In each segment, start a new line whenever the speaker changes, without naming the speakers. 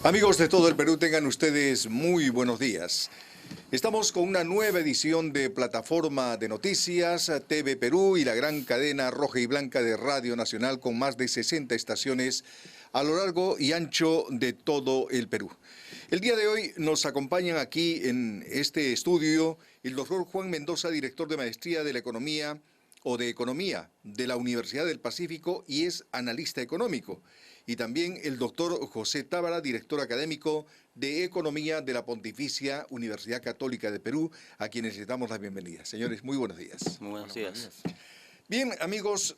Amigos de todo el Perú, tengan ustedes muy buenos días. Estamos con una nueva edición de Plataforma de Noticias, TV Perú y la gran cadena roja y blanca de Radio Nacional con más de 60 estaciones a lo largo y ancho de todo el Perú. El día de hoy nos acompañan aquí en este estudio el doctor Juan Mendoza, director de Maestría de la Economía o de Economía de la Universidad del Pacífico y es analista económico. Y también el doctor José Tábara, director académico de Economía de la Pontificia Universidad Católica de Perú, a quienes les damos la bienvenida. Señores, muy buenos días.
Muy buenos días.
Bien, amigos,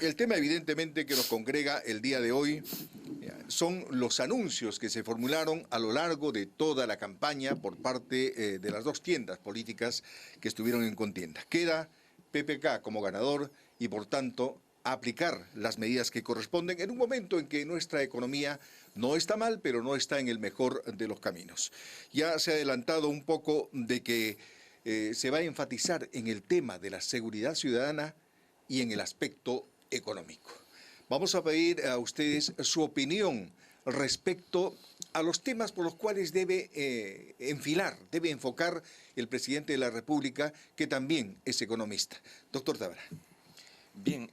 el tema evidentemente que nos congrega el día de hoy son los anuncios que se formularon a lo largo de toda la campaña por parte de las dos tiendas políticas que estuvieron en contienda. Queda PPK como ganador y, por tanto, aplicar las medidas que corresponden en un momento en que nuestra economía no está mal, pero no está en el mejor de los caminos. Ya se ha adelantado un poco de que se va a enfatizar en el tema de la seguridad ciudadana y en el aspecto económico. Vamos a pedir a ustedes su opinión respecto a los temas por los cuales debe enfocar el presidente de la República, que también es economista. Doctor Tábara.
Bien,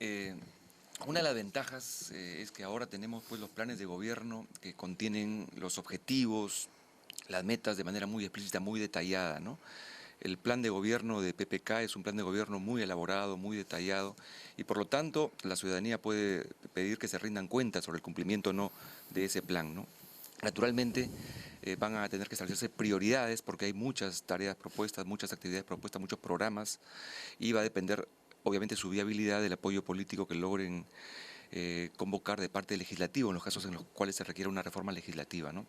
una de las ventajas es que ahora tenemos pues, los planes de gobierno que contienen los objetivos, las metas de manera muy explícita, muy detallada, ¿no? El plan de gobierno de PPK es un plan de gobierno muy elaborado, muy detallado, y por lo tanto la ciudadanía puede pedir que se rindan cuentas sobre el cumplimiento o no de ese plan, ¿no? Naturalmente van a tener que establecerse prioridades porque hay muchas tareas propuestas, muchas actividades propuestas, muchos programas, y va a depender obviamente su viabilidad del apoyo político que logren convocar de parte del legislativo en los casos en los cuales se requiere una reforma legislativa, ¿no?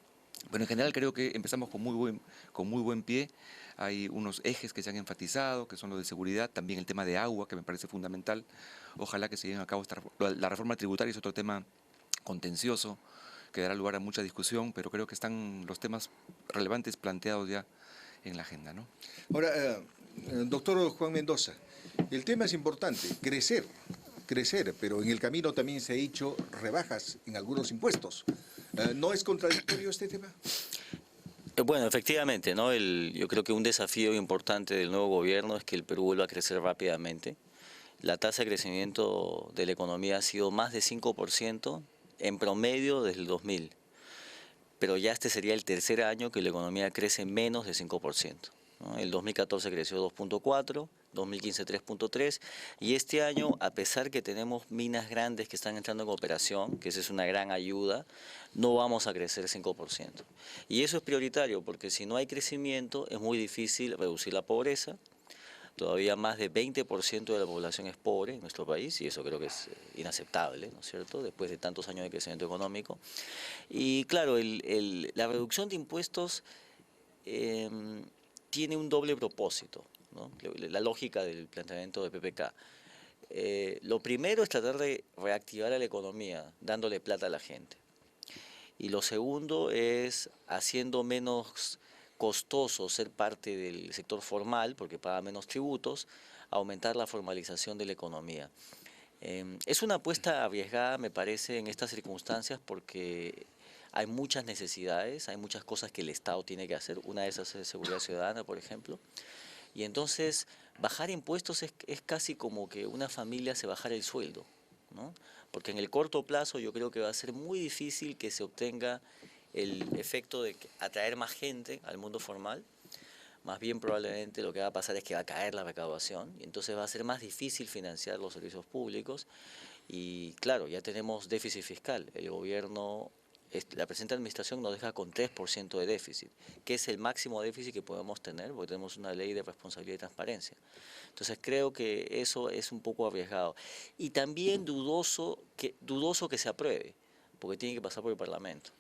Pero en general creo que empezamos con muy buen pie. Hay unos ejes que se han enfatizado, que son los de seguridad, también el tema de agua, que me parece fundamental. Ojalá que se lleven a cabo la reforma tributaria, es otro tema contencioso, que dará lugar a mucha discusión, pero creo que están los temas relevantes planteados ya en la agenda, ¿no?
Ahora, doctor Juan Mendoza, el tema es importante, crecer, pero en el camino también se ha hecho rebajas en algunos impuestos. ¿No es contradictorio este tema?
Bueno, efectivamente, ¿no? Yo creo que un desafío importante del nuevo gobierno es que el Perú vuelva a crecer rápidamente. La tasa de crecimiento de la economía ha sido más de 5% en promedio desde el 2000, pero ya este sería el tercer año que la economía crece menos de 5%, ¿no? El 2014 creció 2.4, 2015 3.3 y este año, a pesar que tenemos minas grandes que están entrando en operación, que esa es una gran ayuda, no vamos a crecer 5%. Y eso es prioritario porque si no hay crecimiento es muy difícil reducir la pobreza. Todavía más de 20% de la población es pobre en nuestro país y eso creo que es inaceptable, ¿no es cierto?, después de tantos años de crecimiento económico. Y claro, la reducción de impuestos tiene un doble propósito, ¿no? La lógica del planteamiento de PPK. Lo primero es tratar de reactivar a la economía, dándole plata a la gente. Y lo segundo es haciendo menos costoso ser parte del sector formal, porque paga menos tributos, aumentar la formalización de la economía. Es una apuesta arriesgada, me parece, en estas circunstancias, porque hay muchas necesidades, hay muchas cosas que el Estado tiene que hacer. Una de esas es seguridad ciudadana, por ejemplo. Y entonces, bajar impuestos es casi como que una familia se bajara el sueldo, ¿no? Porque en el corto plazo yo creo que va a ser muy difícil que se obtenga el efecto de atraer más gente al mundo formal. Más bien probablemente lo que va a pasar es que va a caer la recaudación y entonces va a ser más difícil financiar los servicios públicos. Y claro, ya tenemos déficit fiscal. El gobierno, la presente administración nos deja con 3% de déficit, que es el máximo déficit que podemos tener porque tenemos una ley de responsabilidad y transparencia. Entonces creo que eso es un poco arriesgado. Y también dudoso que se apruebe, porque tiene que pasar por el Parlamento.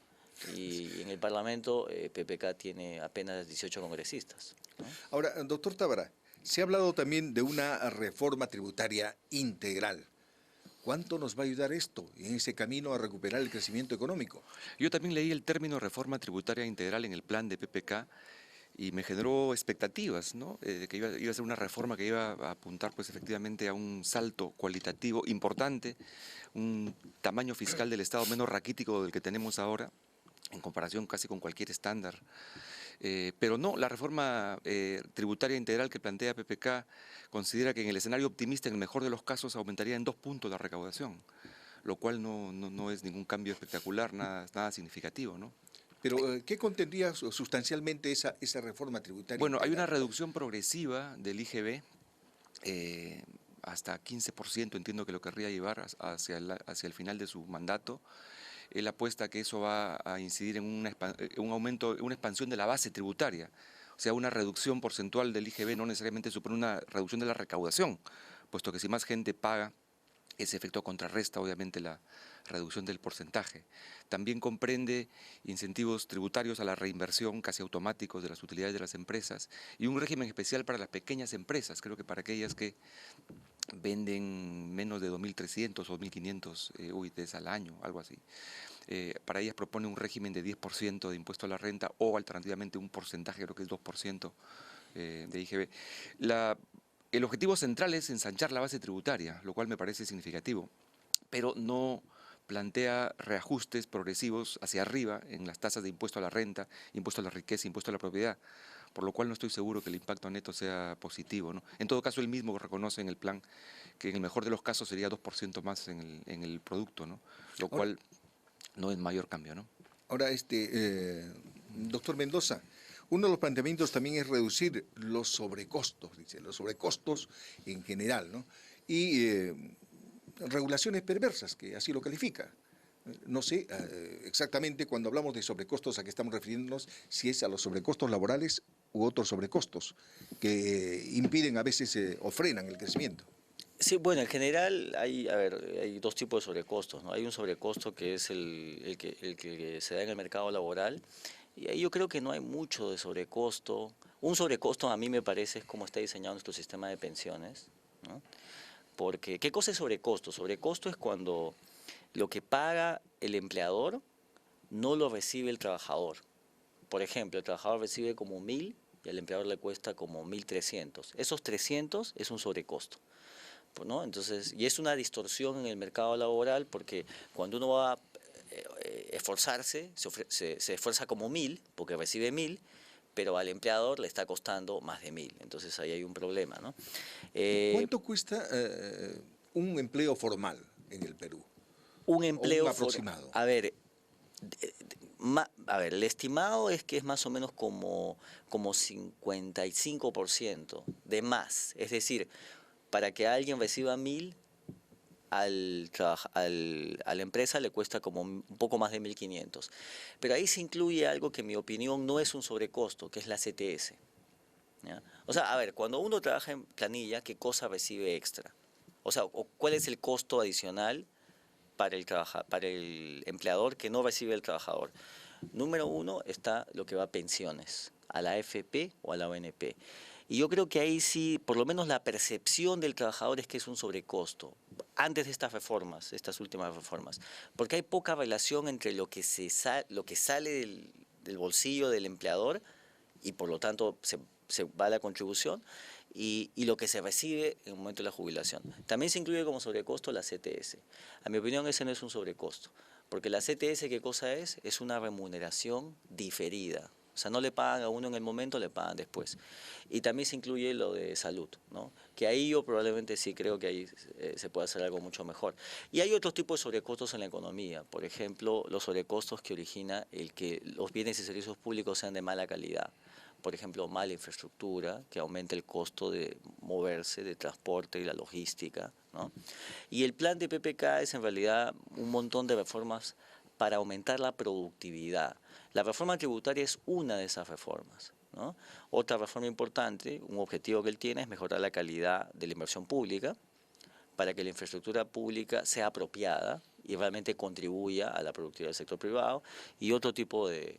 Y en el Parlamento PPK tiene apenas 18 congresistas, ¿no?
Ahora, doctor Tábara, se ha hablado también de una reforma tributaria integral. ¿Cuánto nos va a ayudar esto en ese camino a recuperar el crecimiento económico?
Yo también leí el término reforma tributaria integral en el plan de PPK y me generó expectativas, ¿no? Que iba a ser una reforma que iba a apuntar pues efectivamente a un salto cualitativo importante, un tamaño fiscal del Estado menos raquítico del que tenemos ahora, en comparación casi con cualquier estándar. Pero no, la reforma tributaria integral que plantea PPK considera que en el escenario optimista, en el mejor de los casos, aumentaría en 2 puntos la recaudación, lo cual no es ningún cambio espectacular, nada significativo, ¿no?
Pero, ¿qué contendría sustancialmente esa reforma tributaria
Bueno, hay una
integral?
reducción progresiva del IGB, hasta 15%, entiendo que lo querría llevar hacia el final de su mandato. Él apuesta que eso va a incidir en un aumento, una expansión de la base tributaria. O sea, una reducción porcentual del IGB no necesariamente supone una reducción de la recaudación, puesto que si más gente paga, ese efecto contrarresta obviamente la reducción del porcentaje. También comprende incentivos tributarios a la reinversión casi automáticos de las utilidades de las empresas y un régimen especial para las pequeñas empresas, creo que para aquellas que venden menos de 2.300 o 2.500 UITs al año, algo así. Para ellas propone un régimen de 10% de impuesto a la renta o alternativamente un porcentaje, creo que es 2% de IGB. El objetivo central es ensanchar la base tributaria, lo cual me parece significativo, pero no plantea reajustes progresivos hacia arriba en las tasas de impuesto a la renta, impuesto a la riqueza, impuesto a la propiedad, por lo cual no estoy seguro que el impacto neto sea positivo, ¿no? En todo caso, él mismo reconoce en el plan que en el mejor de los casos sería 2% más en el producto, ¿no? Lo
Ahora,
cual no es mayor cambio, ¿no?
ahora, doctor Mendoza, uno de los planteamientos también es reducir los sobrecostos, dice, los sobrecostos en general, ¿no? Y regulaciones perversas, que así lo califica. No sé exactamente cuando hablamos de sobrecostos a qué estamos refiriéndonos, si es a los sobrecostos laborales u otros sobrecostos que impiden a veces o frenan el crecimiento.
Sí, bueno, en general hay dos tipos de sobrecostos, ¿no? Hay un sobrecosto que es el que se da en el mercado laboral, y ahí yo creo que no hay mucho de sobrecosto. Un sobrecosto a mí me parece es cómo está diseñado nuestro sistema de pensiones, ¿no? Porque, ¿qué cosa es sobrecosto? Sobrecosto es cuando lo que paga el empleador no lo recibe el trabajador. Por ejemplo, el trabajador recibe como 1.000 y al empleador le cuesta como 1.300. Esos 300 es un sobrecosto, ¿no? Entonces, y es una distorsión en el mercado laboral porque cuando uno va a esforzarse, se esfuerza como 1.000 porque recibe 1.000, pero al empleador le está costando más de 1.000. Entonces ahí hay un problema, ¿no? Eh,
¿Cuánto cuesta un empleo formal en el Perú?
un
O un
empleo,
aproximado.
a ver, el estimado es que es más o menos como 55% de más. Es decir, para que alguien reciba 1.000, a la empresa le cuesta como un poco más de 1.500. Pero ahí se incluye algo que en mi opinión no es un sobrecosto, que es la CTS, ¿ya? O sea, a ver, cuando uno trabaja en planilla, ¿qué cosa recibe extra? O sea, ¿cuál es el costo adicional para el empleador que no recibe el trabajador? Número uno está lo que va a pensiones, a la AFP o a la ONP. Y yo creo que ahí sí, por lo menos la percepción del trabajador es que es un sobrecosto, antes de estas reformas, estas últimas reformas, porque hay poca relación entre lo que sale del bolsillo del empleador y por lo tanto se va a la contribución y lo que se recibe en el momento de la jubilación. También se incluye como sobrecosto la CTS. A mi opinión ese no es un sobrecosto, porque la CTS, ¿qué cosa es? Es una remuneración diferida. O sea, no le pagan a uno en el momento, le pagan después. Y también se incluye lo de salud, ¿no? Que ahí yo probablemente sí creo que ahí se puede hacer algo mucho mejor. Y hay otros tipos de sobrecostos en la economía. Por ejemplo, los sobrecostos que origina el que los bienes y servicios públicos sean de mala calidad. Por ejemplo, mala infraestructura, que aumenta el costo de moverse, de transporte y la logística, ¿no? Y el plan de PPK es en realidad un montón de reformas para aumentar la productividad. La reforma tributaria es una de esas reformas, ¿no? Otra reforma importante, un objetivo que él tiene es mejorar la calidad de la inversión pública para que la infraestructura pública sea apropiada y realmente contribuya a la productividad del sector privado y otro tipo de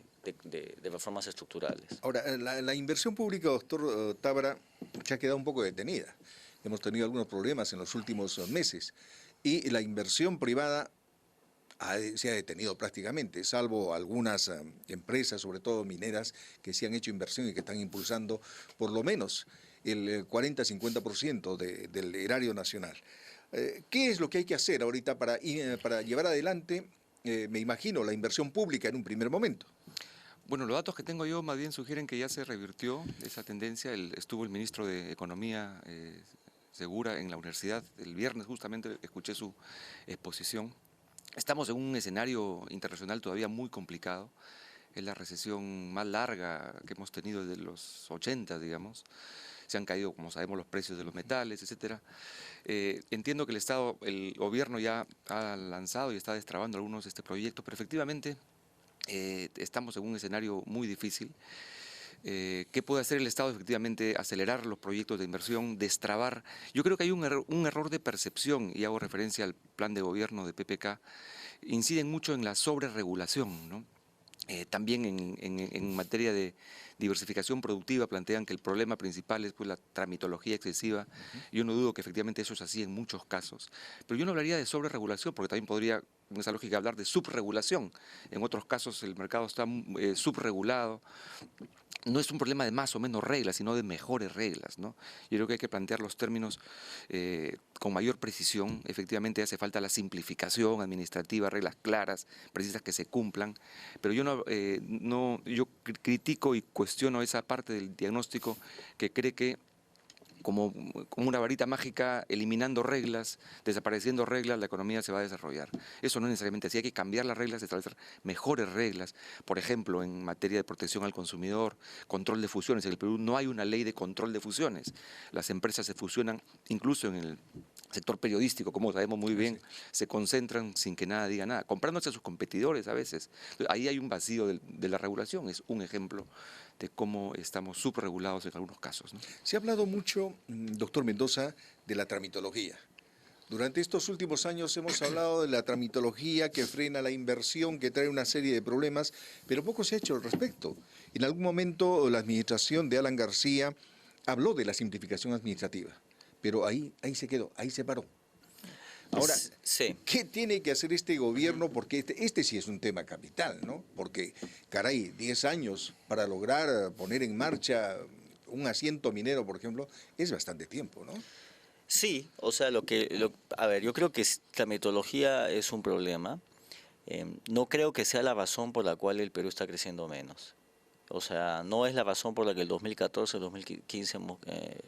reformas estructurales.
Ahora, la inversión pública, doctor Tábara, se ha quedado un poco detenida. Hemos tenido algunos problemas en los últimos meses y la inversión privada se ha detenido prácticamente, salvo algunas empresas, sobre todo mineras, que sí han hecho inversión y que están impulsando por lo menos el 40-50% del erario nacional. ¿Qué es lo que hay que hacer ahorita para llevar adelante me imagino, la inversión pública en un primer momento.
Bueno, los datos que tengo yo más bien sugieren que ya se revirtió esa tendencia. Estuvo el ministro de Economía Segura en la universidad el viernes, justamente escuché su exposición. Estamos en un escenario internacional todavía muy complicado. Es la recesión más larga que hemos tenido desde los 80, digamos. Se han caído, como sabemos, los precios de los metales, etcétera. Entiendo que el gobierno ya ha lanzado y está destrabando algunos de este proyecto, pero efectivamente estamos en un escenario muy difícil. ¿Qué puede hacer el Estado? Efectivamente, acelerar los proyectos de inversión, destrabar. Yo creo que hay un error de percepción, y hago referencia al plan de gobierno de PPK, inciden mucho en la sobreregulación, ¿no? También en materia de diversificación productiva plantean que el problema principal es pues, la tramitología excesiva. Yo no dudo que efectivamente eso es así en muchos casos. Pero yo no hablaría de sobreregulación, porque también podría, en esa lógica, hablar de subregulación. En otros casos el mercado está subregulado. No es un problema de más o menos reglas, sino de mejores reglas, ¿no? Yo creo que hay que plantear los términos con mayor precisión. Efectivamente hace falta la simplificación administrativa, reglas claras, precisas que se cumplan, pero yo critico y cuestiono esa parte del diagnóstico que cree que como una varita mágica, eliminando reglas, desapareciendo reglas, la economía se va a desarrollar. Eso no es necesariamente así, hay que cambiar las reglas, establecer mejores reglas. Por ejemplo, en materia de protección al consumidor, control de fusiones. En el Perú no hay una ley de control de fusiones. Las empresas se fusionan, incluso en el sector periodístico, como sabemos muy bien, se concentran sin que nada diga nada, comprándose a sus competidores a veces. Ahí hay un vacío de la regulación, es un ejemplo de cómo estamos subregulados en algunos casos, ¿no?
Se ha hablado mucho, doctor Mendoza, de la tramitología. Durante estos últimos años hemos hablado de la tramitología que frena la inversión, que trae una serie de problemas, pero poco se ha hecho al respecto. En algún momento la administración de Alan García habló de la simplificación administrativa, pero ahí se quedó, ahí se paró. Ahora,
sí.
¿Qué tiene que hacer este gobierno? Porque este sí es un tema capital, ¿no? Porque, caray, 10 años para lograr poner en marcha un asiento minero, por ejemplo, es bastante tiempo, ¿no?
Sí, o sea, a ver, yo creo que la metodología es un problema. No creo que sea la razón por la cual el Perú está creciendo menos. O sea, no es la razón por la que el 2014, el 2015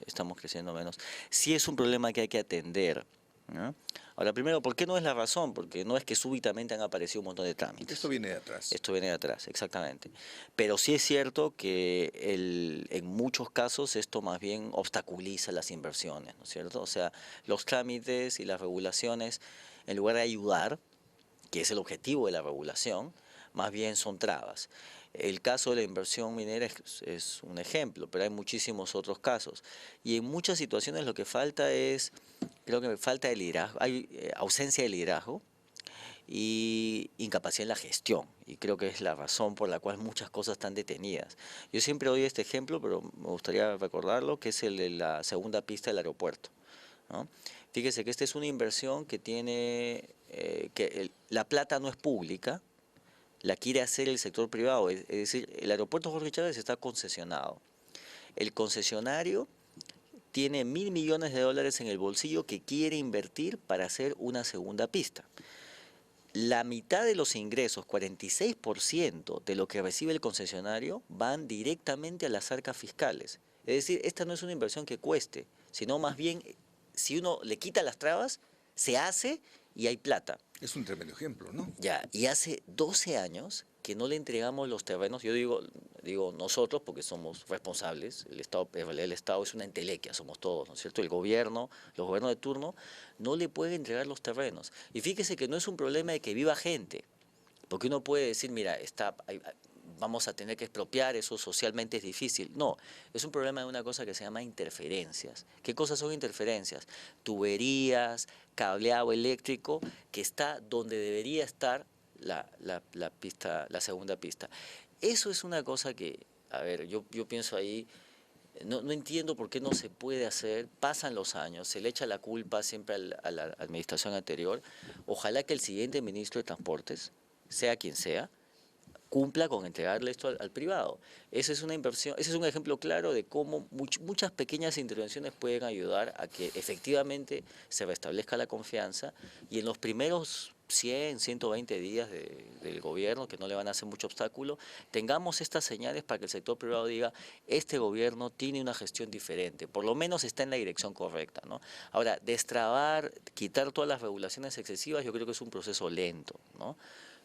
estamos creciendo menos. Sí es un problema que hay que atender, ¿no? Ahora, primero, ¿por qué no es la razón? Porque no es que súbitamente han aparecido un montón de trámites.
Esto viene de atrás.
Esto viene de atrás, exactamente. Pero sí es cierto que en muchos casos esto más bien obstaculiza las inversiones, ¿no es cierto? O sea, los trámites y las regulaciones, en lugar de ayudar, que es el objetivo de la regulación, más bien son trabas. El caso de la inversión minera es un ejemplo, pero hay muchísimos otros casos. Y en muchas situaciones lo que falta creo que falta de liderazgo, hay ausencia de liderazgo y incapacidad en la gestión. Y creo que es la razón por la cual muchas cosas están detenidas. Yo siempre doy este ejemplo, pero me gustaría recordarlo, que es el de la segunda pista del aeropuerto, ¿no? Fíjese que esta es una inversión que tiene, la plata no es pública, la quiere hacer el sector privado. Es decir, el aeropuerto Jorge Chávez está concesionado. El concesionario tiene $1.000 millones en el bolsillo que quiere invertir para hacer una segunda pista. La mitad de los ingresos, 46% de lo que recibe el concesionario, van directamente a las arcas fiscales. Es decir, esta no es una inversión que cueste, sino más bien, si uno le quita las trabas, se hace y hay plata.
Es un tremendo ejemplo, ¿no?
Ya, y hace 12 años que no le entregamos los terrenos. Yo digo nosotros porque somos responsables. El Estado es una entelequia, somos todos, ¿no es cierto? El gobierno, los gobiernos de turno, no le puede entregar los terrenos. Y fíjese que no es un problema de que viva gente, porque uno puede decir, mira, vamos a tener que expropiar, eso socialmente es difícil. No, es un problema de una cosa que se llama interferencias. ¿Qué cosas son interferencias? Tuberías, cableado eléctrico, que está donde debería estar la pista, la segunda pista. Eso es una cosa que, a ver, yo pienso ahí, no entiendo por qué no se puede hacer. Pasan los años, se le echa la culpa siempre a la administración anterior. Ojalá que el siguiente ministro de Transportes, sea quien sea, cumpla con entregarle esto al privado. Esa es una inversión, ese es un ejemplo claro de cómo muchas pequeñas intervenciones pueden ayudar a que efectivamente se restablezca la confianza y en los primeros 100, 120 días del gobierno, que no le van a hacer mucho obstáculo, tengamos estas señales para que el sector privado diga, este gobierno tiene una gestión diferente, por lo menos está en la dirección correcta, ¿no? Ahora, destrabar, quitar todas las regulaciones excesivas, yo creo que es un proceso lento, ¿no?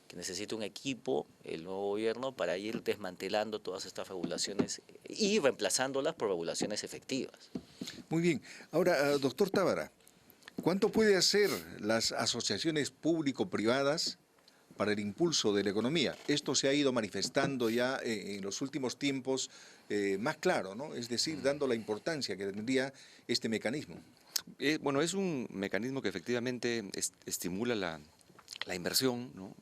Que necesita un equipo, el nuevo gobierno, para ir desmantelando todas estas regulaciones y reemplazándolas por regulaciones efectivas.
Muy bien. Ahora, doctor Tábara, ¿cuánto puede hacer las asociaciones público-privadas para el impulso de la economía? Esto se ha ido manifestando ya en los últimos tiempos más claro, ¿no? Es decir, dando la importancia que tendría este mecanismo.
Bueno, es un mecanismo que efectivamente estimula la inversión, ¿no?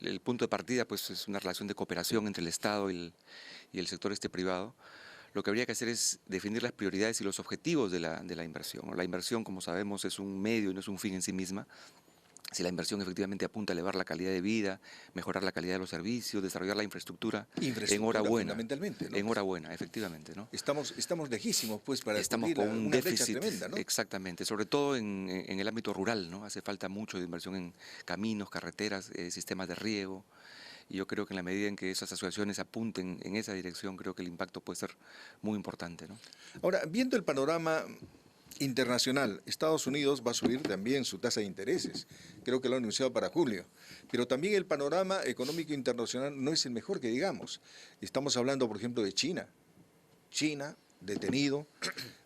El punto de partida pues, es una relación de cooperación entre el Estado y el sector privado. Lo que habría que hacer es definir las prioridades y los objetivos de la inversión, ¿no? La inversión, como sabemos, es un medio y no es un fin en sí misma. Si la inversión efectivamente apunta a elevar la calidad de vida, mejorar la calidad de los servicios, desarrollar la infraestructura, enhorabuena.
Fundamentalmente, ¿no?
Enhorabuena, efectivamente, ¿no?
Estamos lejísimos, pues, para
Estamos
cubrir
con un
una brecha
déficit,
tremenda, ¿no?
exactamente, sobre todo en el ámbito rural, ¿no? Hace falta mucho de inversión en caminos, carreteras, sistemas de riego. Y yo creo que en la medida en que esas asociaciones apunten en esa dirección, creo que el impacto puede ser muy importante, ¿no?
Ahora, viendo el panorama internacional, Estados Unidos va a subir también su tasa de intereses. Creo que lo ha anunciado para julio. Pero también el panorama económico internacional no es el mejor que digamos. Estamos hablando, por ejemplo, de China. China, detenido.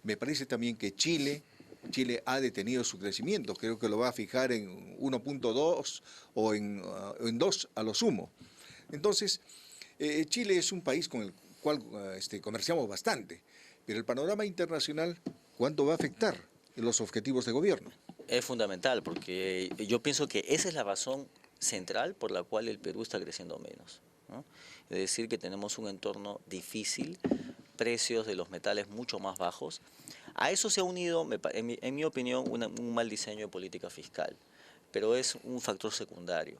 Me parece también que Chile ha detenido su crecimiento. Creo que lo va a fijar en 1.2 o en 2 a lo sumo. Entonces, Chile es un país con el cual comerciamos bastante. Pero el panorama internacional, ¿cuánto va a afectar los objetivos de gobierno?
Es fundamental porque yo pienso que esa es la razón central por la cual el Perú está creciendo menos, ¿no? Es decir, que tenemos un entorno difícil, precios de los metales mucho más bajos. A eso se ha unido, en mi opinión, un mal diseño de política fiscal, pero es un factor secundario.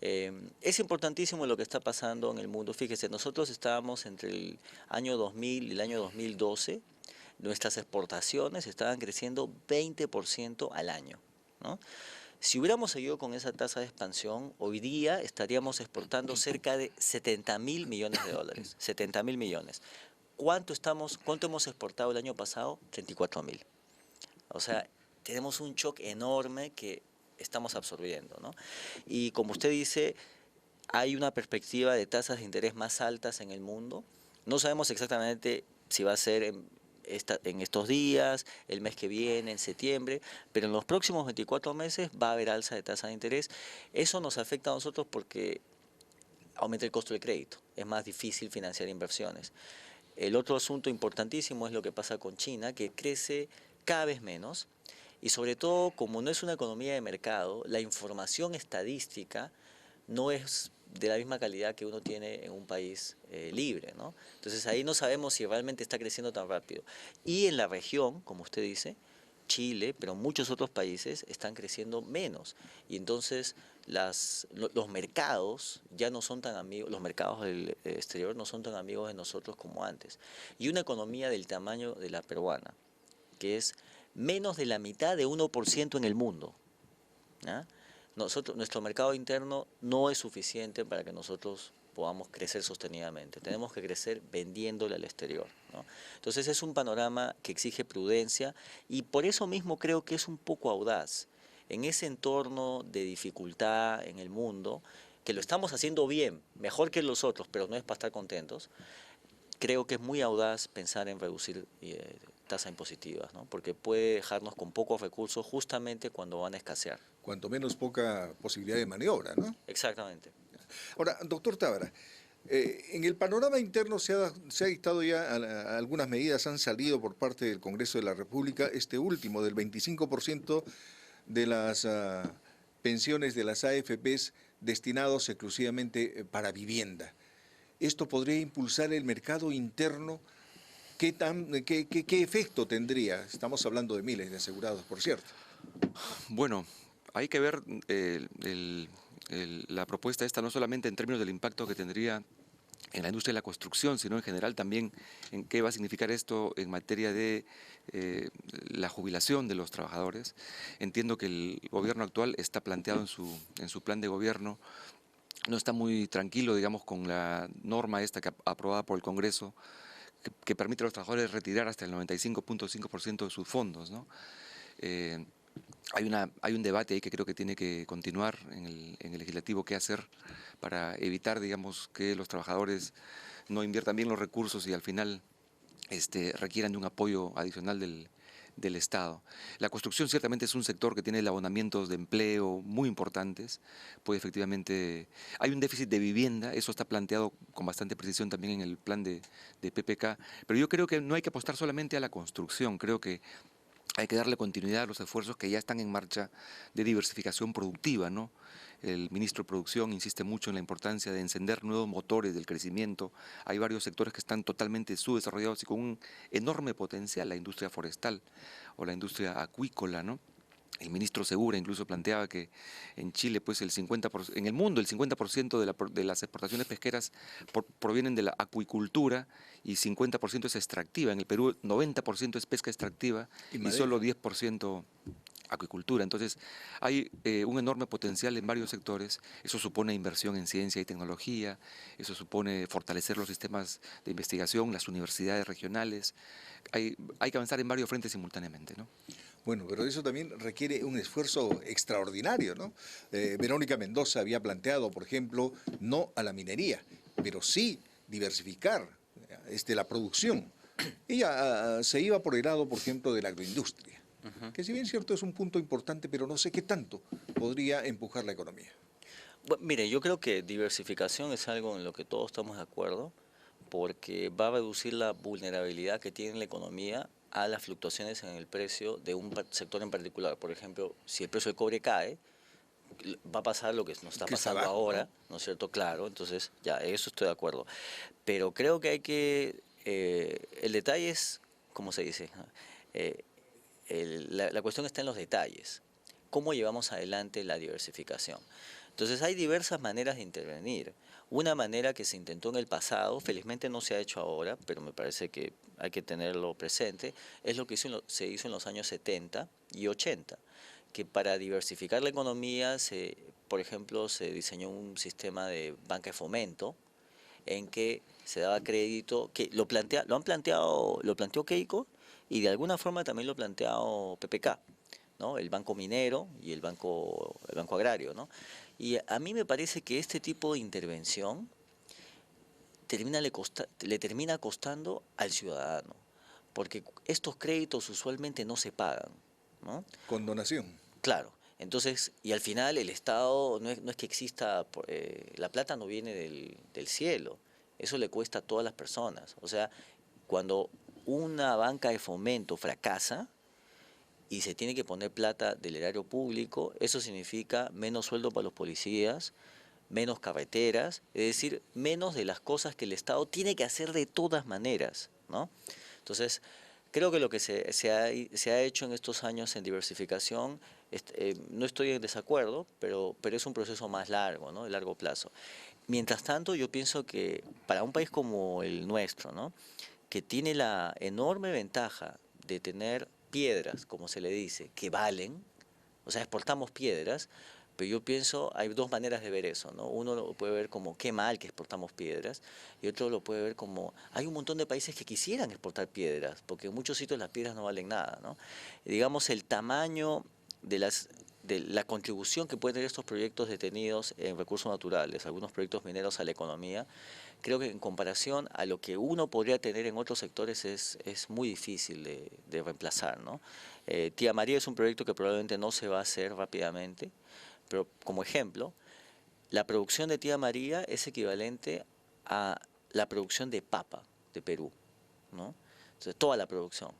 Es importantísimo lo que está pasando en el mundo. Fíjese, nosotros estábamos entre el año 2000 y el año 2012, nuestras exportaciones estaban creciendo 20% al año, ¿no? Si hubiéramos seguido con esa tasa de expansión, hoy día estaríamos exportando cerca de 70.000 millones de dólares. 70.000 millones. ¿Cuánto hemos exportado el año pasado? 34.000. O sea, tenemos un shock enorme que estamos absorbiendo, ¿no? Y como usted dice, hay una perspectiva de tasas de interés más altas en el mundo. No sabemos exactamente si va a ser en estos días, el mes que viene, en septiembre, pero en los próximos 24 meses va a haber alza de tasa de interés. Eso nos afecta a nosotros porque aumenta el costo del crédito, es más difícil financiar inversiones. El otro asunto importantísimo es lo que pasa con China, que crece cada vez menos y sobre todo, como no es una economía de mercado, la información estadística no es de la misma calidad que uno tiene en un país libre, ¿no? Entonces ahí no sabemos si realmente está creciendo tan rápido. Y en la región, como usted dice, Chile, pero muchos otros países están creciendo menos. Y entonces los mercados ya no son tan amigos, los mercados del exterior no son tan amigos de nosotros como antes. Y una economía del tamaño de la peruana, que es menos de la mitad de 1% en el mundo, ¿ah? Nuestro mercado interno no es suficiente para que nosotros podamos crecer sostenidamente. Tenemos que crecer vendiéndole al exterior, ¿no? Entonces es un panorama que exige prudencia y por eso mismo creo que es un poco audaz. En ese entorno de dificultad en el mundo, que lo estamos haciendo bien, mejor que los otros, pero no es para estar contentos, creo que es muy audaz pensar en reducir tasas impositivas, ¿no? Porque puede dejarnos con pocos recursos justamente cuando van a escasear.
Cuanto menos poca posibilidad de maniobra, ¿no?
Exactamente.
Ahora, doctor Tábara, en el panorama interno se ha dictado ya algunas medidas, han salido por parte del Congreso de la República, este último del 25% de las pensiones de las AFPs destinados exclusivamente para vivienda. ¿Esto podría impulsar el mercado interno? ¿Qué efecto tendría? Estamos hablando de miles de asegurados, por cierto.
Bueno, hay que ver la propuesta esta no solamente en términos del impacto que tendría en la industria de la construcción, sino en general también en qué va a significar esto en materia de la jubilación de los trabajadores. Entiendo que el gobierno actual está planteado en su plan de gobierno, no está muy tranquilo, digamos, con la norma esta aprobada por el Congreso, que permite a los trabajadores retirar hasta el 95.5% de sus fondos, ¿no? Eh, hay un debate ahí que creo que tiene que continuar en el legislativo, qué hacer para evitar, digamos, que los trabajadores no inviertan bien los recursos y al final requieran de un apoyo adicional del Estado. La construcción ciertamente es un sector que tiene abonamientos de empleo muy importantes, pues efectivamente hay un déficit de vivienda, eso está planteado con bastante precisión también en el plan de PPK, pero yo creo que no hay que apostar solamente a la construcción, creo que hay que darle continuidad a los esfuerzos que ya están en marcha de diversificación productiva, ¿no? El ministro de Producción insiste mucho en la importancia de encender nuevos motores del crecimiento. Hay varios sectores que están totalmente subdesarrollados y con un enorme potencial, la industria forestal o la industria acuícola, ¿no? El ministro Segura incluso planteaba que en Chile, pues en el mundo, el 50% de las exportaciones pesqueras provienen de la acuicultura y 50% es extractiva. En el Perú, 90% es pesca extractiva y solo 10% acuicultura. Entonces, hay un enorme potencial en varios sectores. Eso supone inversión en ciencia y tecnología, eso supone fortalecer los sistemas de investigación, las universidades regionales. Hay que avanzar en varios frentes simultáneamente, ¿no?
Bueno, pero eso también requiere un esfuerzo extraordinario, ¿no? Verónica Mendoza había planteado, por ejemplo, no a la minería, pero sí diversificar la producción. Ella se iba por el lado, por ejemplo, de la agroindustria, que si bien es cierto es un punto importante, pero no sé qué tanto podría empujar la economía.
Bueno, mire, yo creo que diversificación es algo en lo que todos estamos de acuerdo, porque va a reducir la vulnerabilidad que tiene la economía a las fluctuaciones en el precio de un sector en particular. Por ejemplo, si el precio del cobre cae, va a pasar lo que nos está
Que está
pasando
abajo,
ahora,
¿no?
¿no es cierto? Claro, entonces ya, eso estoy de acuerdo. Pero creo que hay que, el detalle es, ¿cómo se dice? Eh, la cuestión está en los detalles. ¿Cómo llevamos adelante la diversificación? Entonces hay diversas maneras de intervenir. Una manera que se intentó en el pasado, felizmente no se ha hecho ahora, pero me parece que hay que tenerlo presente, es lo que se hizo en los años 70 y 80, que para diversificar la economía, por ejemplo, se diseñó un sistema de banca de fomento en que se daba crédito, que lo planteó Keiko y de alguna forma también lo ha planteado PPK, ¿no? El Banco Minero y el Banco Agrario, ¿no? Y a mí me parece que este tipo de intervención le termina costando al ciudadano, porque estos créditos usualmente no se pagan, ¿no?
Con donación.
Claro, entonces, y al final el Estado no es que exista, la plata no viene del cielo, eso le cuesta a todas las personas. O sea, cuando una banca de fomento fracasa y se tiene que poner plata del erario público, eso significa menos sueldo para los policías, menos carreteras, es decir, menos de las cosas que el Estado tiene que hacer de todas maneras, ¿no? Entonces, creo que lo que se ha hecho en estos años en diversificación, no estoy en desacuerdo, pero es un proceso más largo, ¿no? De largo plazo. Mientras tanto, yo pienso que para un país como el nuestro, ¿no? Que tiene la enorme ventaja de tener piedras, como se le dice, que valen, o sea, exportamos piedras, pero yo pienso, hay dos maneras de ver eso, ¿no? Uno lo puede ver como qué mal que exportamos piedras, y otro lo puede ver como hay un montón de países que quisieran exportar piedras, porque en muchos sitios las piedras no valen nada, ¿no? Digamos, el tamaño de la contribución que pueden tener estos proyectos detenidos en recursos naturales, algunos proyectos mineros a la economía, creo que en comparación a lo que uno podría tener en otros sectores es muy difícil de reemplazar, ¿no? Tía María es un proyecto que probablemente no se va a hacer rápidamente, pero como ejemplo, la producción de Tía María es equivalente a la producción de papa de Perú, ¿no? Entonces, toda la producción.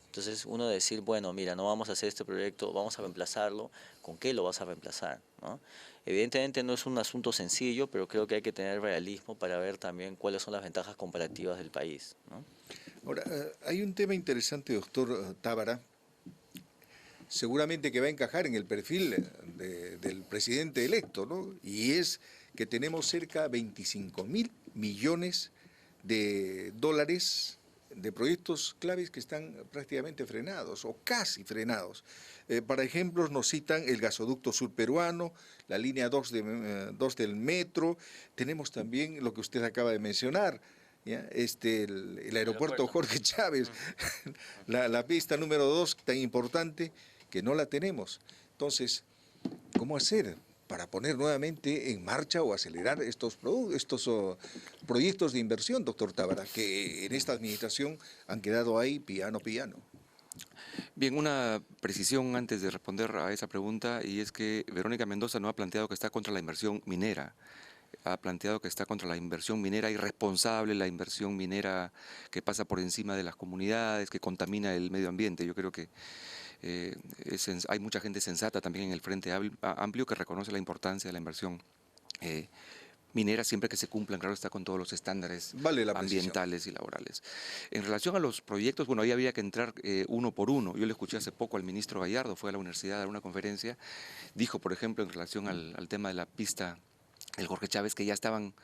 Entonces, uno decir, bueno, mira, no vamos a hacer este proyecto, vamos a reemplazarlo, ¿con qué lo vas a reemplazar? ¿No? Evidentemente no es un asunto sencillo, pero creo que hay que tener realismo para ver también cuáles son las ventajas comparativas del país, ¿no?
Ahora, hay un tema interesante, doctor Tábara, seguramente que va a encajar en el perfil del presidente electo, ¿no? Y es que tenemos cerca de 25.000 millones de dólares de proyectos claves que están prácticamente frenados o casi frenados. Para ejemplos nos citan el gasoducto sur peruano, la línea 2 del metro, tenemos también lo que usted acaba de mencionar, ¿ya? El aeropuerto Jorge Chávez, la pista número 2 tan importante que no la tenemos. Entonces, ¿cómo hacer para poner nuevamente en marcha o acelerar estos proyectos de inversión, doctor Tábara, que en esta administración han quedado ahí piano?
Bien, una precisión antes de responder a esa pregunta, y es que Verónica Mendoza no ha planteado que está contra la inversión minera. Ha planteado que está contra la inversión minera irresponsable, la inversión minera que pasa por encima de las comunidades, que contamina el medio ambiente. Yo creo que hay mucha gente sensata también en el Frente Amplio que reconoce la importancia de la inversión minera siempre que se cumplan, claro, está con todos los estándares ambientales y laborales. En relación a los proyectos, bueno, ahí había que entrar uno por uno. Yo le escuché hace poco al ministro Gallardo, fue a la universidad a dar una conferencia, dijo, por ejemplo, en relación al tema de la pista del Jorge Chávez, que ya estaban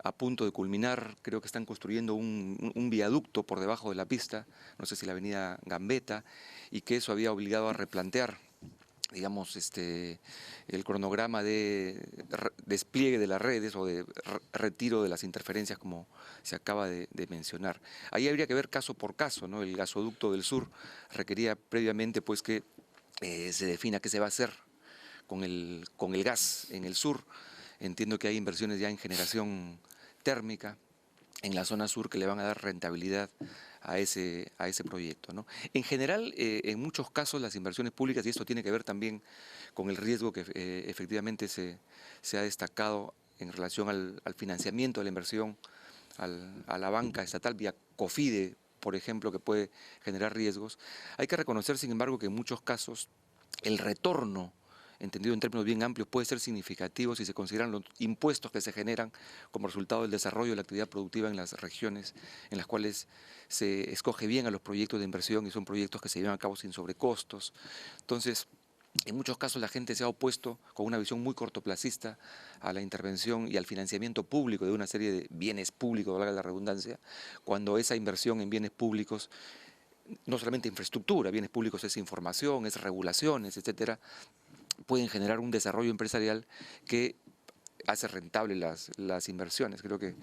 a punto de culminar, creo que están construyendo un viaducto por debajo de la pista, no sé si la avenida Gambetta, y que eso había obligado a replantear, digamos, el cronograma de despliegue de las redes o de retiro de las interferencias, como se acaba de mencionar. Ahí habría que ver caso por caso, ¿no? El gasoducto del sur requería previamente pues que se defina qué se va a hacer con el gas en el sur. Entiendo que hay inversiones ya en generación térmica en la zona sur que le van a dar rentabilidad a ese proyecto, ¿no? En general, en muchos casos las inversiones públicas, y esto tiene que ver también con el riesgo que efectivamente se ha destacado en relación al financiamiento de la inversión, a la banca estatal vía COFIDE, por ejemplo, que puede generar riesgos. Hay que reconocer, sin embargo, que en muchos casos el retorno, entendido en términos bien amplios, puede ser significativo si se consideran los impuestos que se generan como resultado del desarrollo de la actividad productiva en las regiones en las cuales se escoge bien a los proyectos de inversión y son proyectos que se llevan a cabo sin sobrecostos. Entonces, en muchos casos la gente se ha opuesto con una visión muy cortoplacista a la intervención y al financiamiento público de una serie de bienes públicos, valga la redundancia, cuando esa inversión en bienes públicos, no solamente infraestructura, bienes públicos es información, es regulaciones, etcétera, pueden generar un desarrollo empresarial que hace rentable las inversiones. Creo que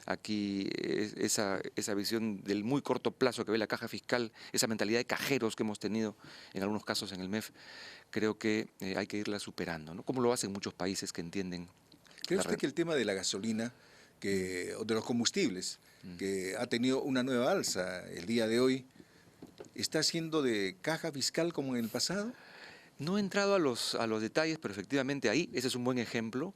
aquí esa visión del muy corto plazo que ve la caja fiscal, esa mentalidad de cajeros que hemos tenido en algunos casos en el MEF, creo que hay que irla superando, ¿no? Como lo hacen muchos países que entienden.
¿Cree usted que el tema de la gasolina o de los combustibles, que ha tenido una nueva alza el día de hoy, está siendo de caja fiscal como en el pasado?
No he entrado a los detalles, pero efectivamente ahí, ese es un buen ejemplo.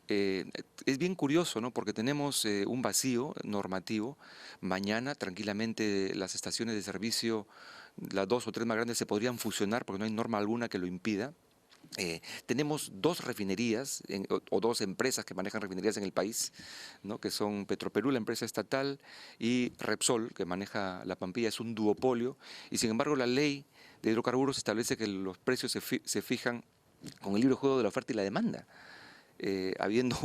Es bien curioso, ¿no? Porque tenemos un vacío normativo. Mañana, tranquilamente, las estaciones de servicio, las 2 o 3 más grandes, se podrían fusionar porque no hay norma alguna que lo impida. Tenemos 2 refinerías o 2 empresas que manejan refinerías en el país, ¿no? Que son Petroperú, la empresa estatal, y Repsol, que maneja la Pampilla, es un duopolio, y sin embargo la ley de hidrocarburos establece que los precios se fijan con el libre juego de la oferta y la demanda. Habiendo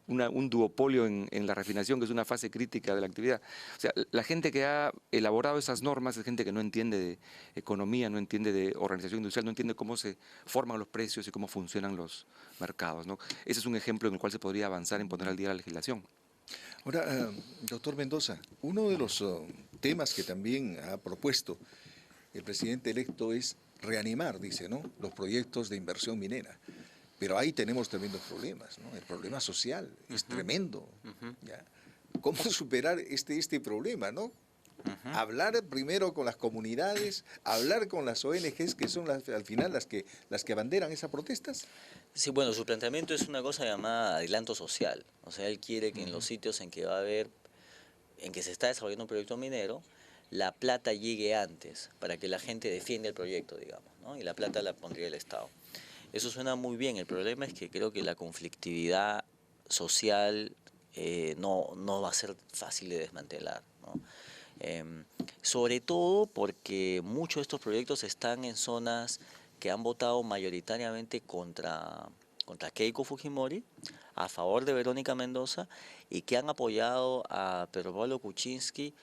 un duopolio en la refinación, que es una fase crítica de la actividad. O sea, la gente que ha elaborado esas normas es gente que no entiende de economía, no entiende de organización industrial, no entiende cómo se forman los precios y cómo funcionan los mercados, ¿no? Ese es un ejemplo en el cual se podría avanzar en poner al día la legislación.
Ahora, doctor Mendoza, uno de los temas que también ha propuesto el presidente electo es reanimar, dice, ¿no?, los proyectos de inversión minera. Pero ahí tenemos tremendos problemas, ¿no? El problema social es tremendo. ¿Ya? ¿Cómo superar este problema, no? Hablar primero con las comunidades, hablar con las ONGs, que son al final las que abanderan esas protestas.
Sí, bueno, su planteamiento es una cosa llamada adelanto social. O sea, él quiere que en los sitios en que va a haber, en que se está desarrollando un proyecto minero, la plata llegue antes, para que la gente defienda el proyecto, digamos, ¿no? Y la plata la pondría el Estado. Eso suena muy bien. El problema es que creo que la conflictividad social no va a ser fácil de desmantelar, ¿no? Sobre todo porque muchos de estos proyectos están en zonas que han votado mayoritariamente contra contra Keiko Fujimori, a favor de Verónica Mendoza, y que han apoyado a Pedro Pablo Kuczynski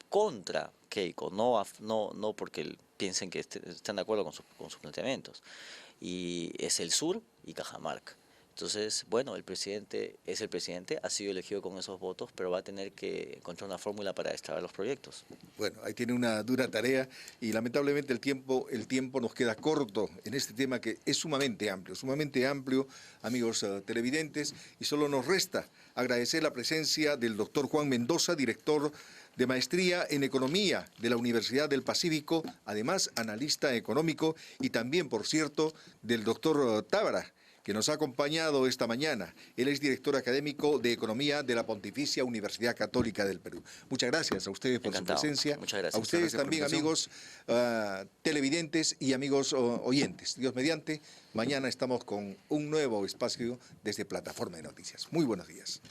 contra Keiko, no porque piensen que están de acuerdo con sus planteamientos. Y es el Sur y Cajamarca. Entonces, bueno, el presidente es el presidente, ha sido elegido con esos votos, pero va a tener que encontrar una fórmula para destrabar los proyectos.
Bueno, ahí tiene una dura tarea y lamentablemente el tiempo nos queda corto en este tema que es sumamente amplio, amigos televidentes, y solo nos resta agradecer la presencia del doctor Juan Mendoza, director de Maestría en Economía de la Universidad del Pacífico, además analista económico, y también, por cierto, del doctor Tábara, que nos ha acompañado esta mañana. Él es director académico de Economía de la Pontificia Universidad Católica del Perú. Muchas gracias a ustedes por
Encantado.
su presencia.
Muchas gracias.
A ustedes
Muchas gracias
también,
por la
amigos televidentes y amigos oyentes. Dios mediante, mañana estamos con un nuevo espacio desde Plataforma de Noticias. Muy buenos días.